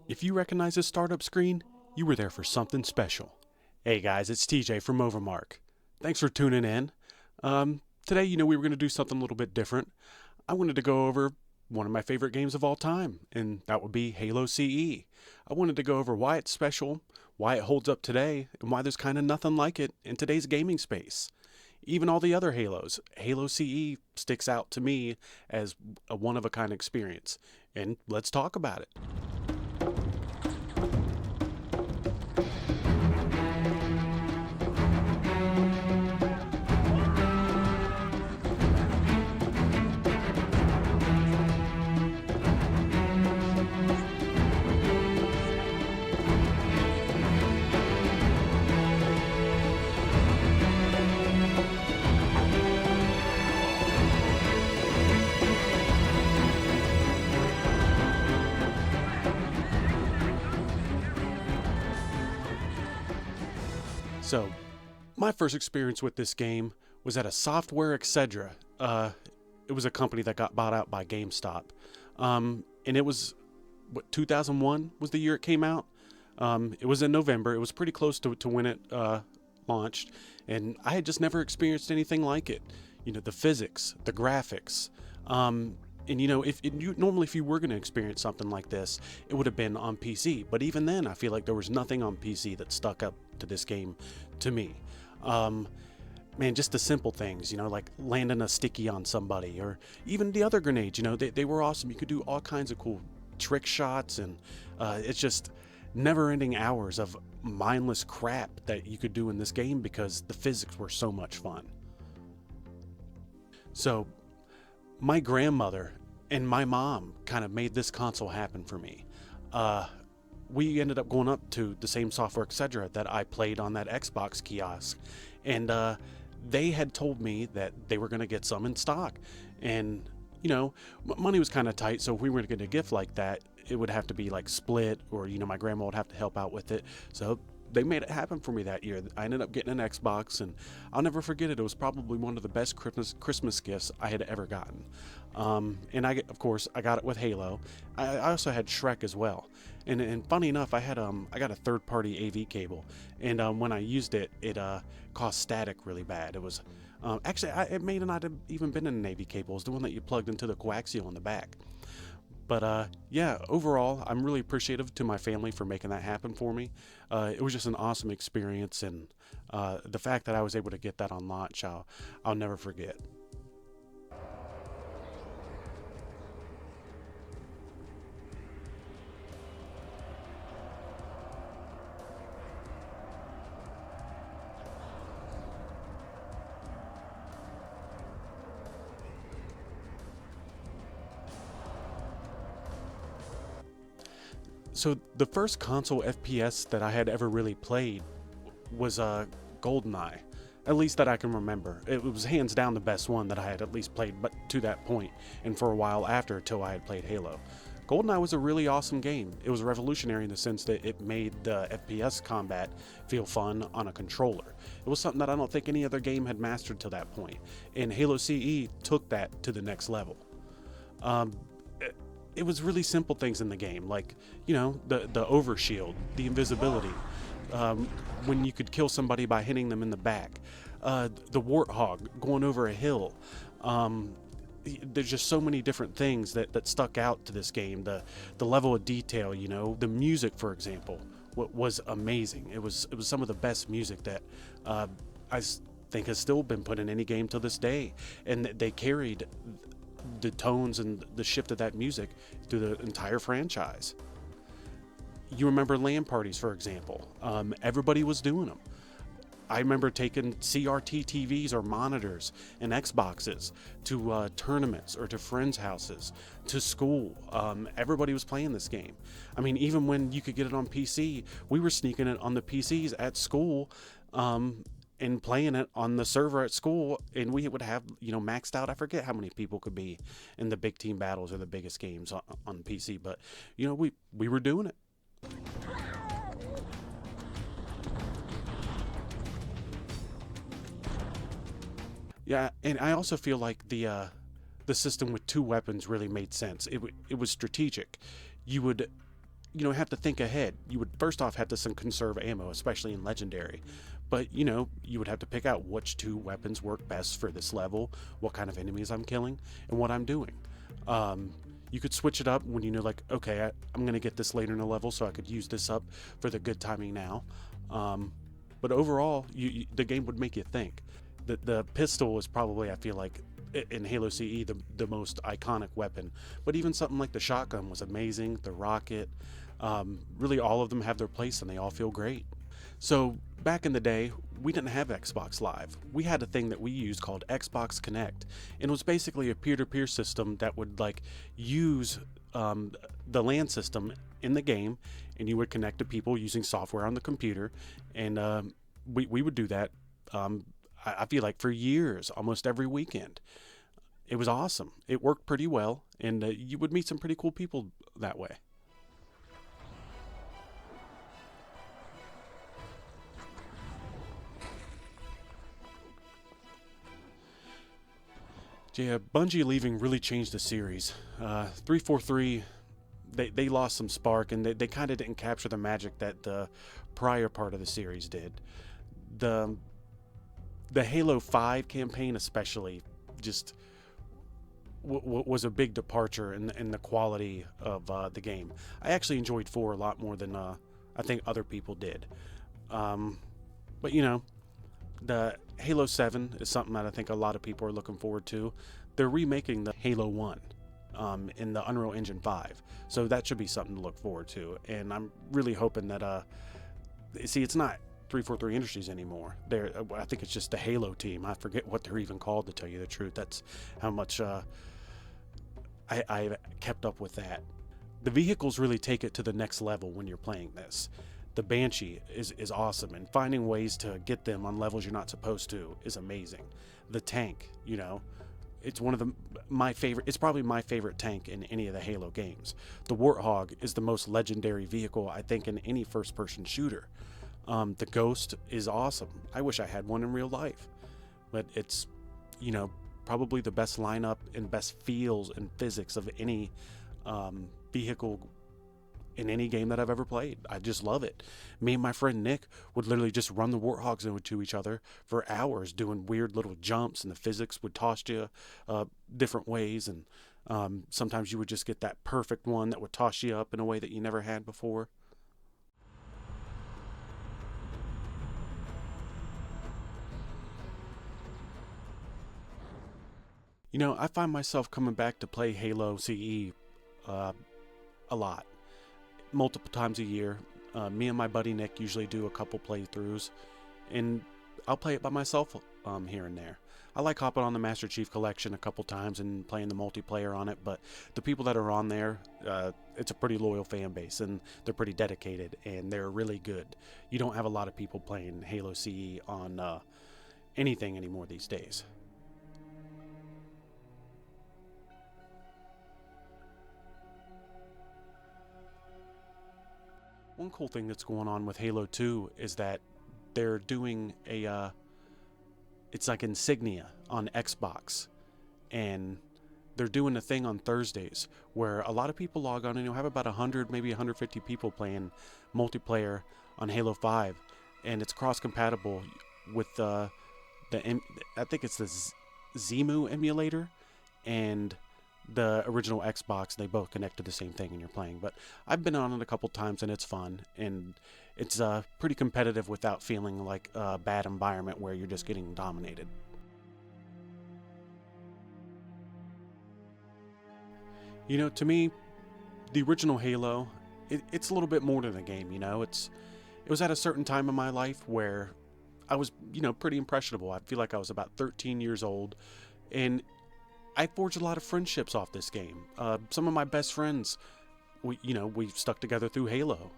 If you recognize this startup screen, you were there for something special. Hey guys, it's TJ from Overmark. Thanks for tuning in. Today, we were going to do something a little bit different. I wanted to go over one of my favorite games of all time, and that would be Halo CE. I wanted to go over why it's special, why it holds up today, and why there's kind of nothing like it in today's gaming space. Even all the other Halos, Halo CE sticks out to me as a one-of-a-kind experience. And let's talk about it. So, my first experience with this game was at a Software Etc. It was a company that got bought out by GameStop. And it was, 2001 was the year it came out? It was in November. It was pretty close to when it launched. And I had just never experienced anything like it. The physics, the graphics. Normally if you were going to experience something like this, it would have been on PC. But even then, I feel like there was nothing on PC that stuck up to this game to me. Man, just the simple things, like landing a sticky on somebody, or even the other grenades, they were awesome. You could do all kinds of cool trick shots, and it's just never-ending hours of mindless crap that you could do in this game because the physics were so much fun. So, my grandmother and my mom kind of made this console happen for me. We ended up going up to the same Software Etc. that I played on that Xbox kiosk, and they had told me that they were going to get some in stock. And money was kind of tight, so if we were to get a gift like that, it would have to be like split, or my grandma would have to help out with it. So they made it happen for me that year. I ended up getting an Xbox, and I'll never forget it. It was probably one of the best Christmas gifts I had ever gotten. And of course, I got it with Halo. I also had Shrek as well. And funny enough, I got a third-party AV cable, and when I used it, it caused static really bad. It was actually, it may not have even been an AV cable. It was the one that you plugged into the coaxial in the back. But yeah, overall, I'm really appreciative to my family for making that happen for me. It was just an awesome experience, and the fact that I was able to get that on launch, I'll never forget. So the first console FPS that I had ever really played was GoldenEye, at least that I can remember. It was hands down the best one that I had at least played, but to that point, and for a while after, till I had played Halo. GoldenEye was a really awesome game. It was revolutionary in the sense that it made the FPS combat feel fun on a controller. It was something that I don't think any other game had mastered to that point, and Halo CE took that to the next level. It was really simple things in the game, like the overshield, the invisibility, when you could kill somebody by hitting them in the back, the warthog going over a hill. There's just so many different things that stuck out to this game. The level of detail, the music, for example, was amazing. It was some of the best music that think has still been put in any game to this day, and they carried the tones and the shift of that music through the entire franchise. You remember LAN parties, for example. Everybody was doing them. I remember taking CRT TVs or monitors and Xboxes to tournaments or to friends' houses, to school. Everybody was playing this game. I mean, even when you could get it on PC, we were sneaking it on the PCs at school, and playing it on the server at school, and we would have maxed out. I forget how many people could be in the big team battles or the biggest games on PC, but we were doing it. Yeah, and I also feel like the system with two weapons really made sense. It was strategic. You would have to think ahead. You would first off have to conserve ammo, especially in Legendary. But, you would have to pick out which two weapons work best for this level, what kind of enemies I'm killing, and what I'm doing. You could switch it up when like, okay, I'm going to get this later in the level, so I could use this up for the good timing now. But overall, the game would make you think. The pistol is probably, I feel like, in Halo CE, the most iconic weapon. But even something like the shotgun was amazing, the rocket, really all of them have their place and they all feel great. So back in the day, we didn't have Xbox Live. We had a thing that we used called Xbox Connect, and it was basically a peer-to-peer system that would use the LAN system in the game, and you would connect to people using software on the computer, and we would do that. I feel like for years, almost every weekend. It was awesome. It worked pretty well, and you would meet some pretty cool people that way. Yeah, Bungie leaving really changed the series. 343, they lost some spark, and they kind of didn't capture the magic that the prior part of the series did. The Halo 5 campaign especially just was a big departure in the quality of the game. I actually enjoyed 4 a lot more than I think other people did. But the Halo 7 is something that I think a lot of people are looking forward to. They're remaking the Halo 1 in the Unreal Engine 5, so that should be something to look forward to. And I'm really hoping that it's not 343 Industries anymore. I think it's just the Halo team. I forget what they're even called, to tell you the truth. That's how much I've kept up with that. The vehicles really take it to the next level when you're playing this. The Banshee is awesome, and finding ways to get them on levels you're not supposed to is amazing. The tank, it's one of my favorite. It's probably my favorite tank in any of the Halo games. The Warthog is the most legendary vehicle, I think, in any first-person shooter. The Ghost is awesome. I wish I had one in real life, but it's, probably the best lineup and best feels and physics of any vehicle in any game that I've ever played. I just love it. Me and my friend Nick would literally just run the Warthogs into each other for hours, doing weird little jumps, and the physics would toss you different ways, and sometimes you would just get that perfect one that would toss you up in a way that you never had before. I find myself coming back to play Halo CE a lot, multiple times a year. Me and my buddy Nick usually do a couple playthroughs, and I'll play it by myself here and there. I like hopping on the Master Chief Collection a couple times and playing the multiplayer on it, but the people that are on there, it's a pretty loyal fan base, and they're pretty dedicated, and they're really good. You don't have a lot of people playing Halo CE on anything anymore these days. One cool thing that's going on with Halo 2 is that they're doing it's like Insignia on Xbox, and they're doing a thing on Thursdays where a lot of people log on, and you'll have about 100, maybe 150 people playing multiplayer on Halo 5, and it's cross-compatible with I think it's the Zemu emulator and the original Xbox. They both connect to the same thing and you're playing. But I've been on it a couple times, and it's fun, and it's pretty competitive without feeling like a bad environment where you're just getting dominated. To me, the original Halo, it's a little bit more than a game. It was at a certain time in my life where I was pretty impressionable. I feel like I was about 13 years old, and I forged a lot of friendships off this game. Some of my best friends, we've stuck together through Halo.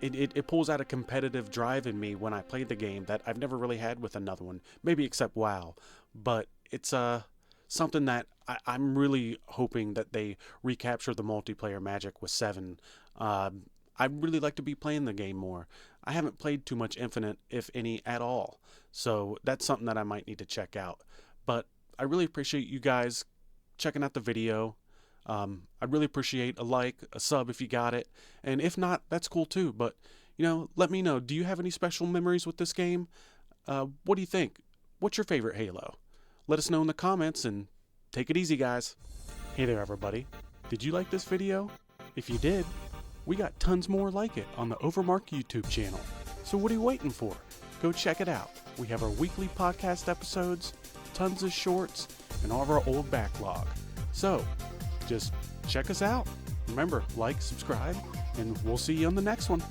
It pulls out a competitive drive in me when I play the game that I've never really had with another one, maybe except WoW. But it's something that I'm really hoping that they recapture the multiplayer magic with 7. I'd really like to be playing the game more. I haven't played too much Infinite, if any, at all. So that's something that I might need to check out. But I really appreciate you guys checking out the video. I'd really appreciate a like, a sub if you got it, and if not, that's cool too. But let me know. Do you have any special memories with this game? What do you think? What's your favorite Halo? Let us know in the comments, and take it easy, guys. Hey there, everybody. Did you like this video? If you did, we got tons more like it on the Overmark YouTube channel. So what are you waiting for? Go check it out. We have our weekly podcast episodes, tons of shorts, and all of our old backlog. So just check us out. Remember, like, subscribe, and we'll see you on the next one.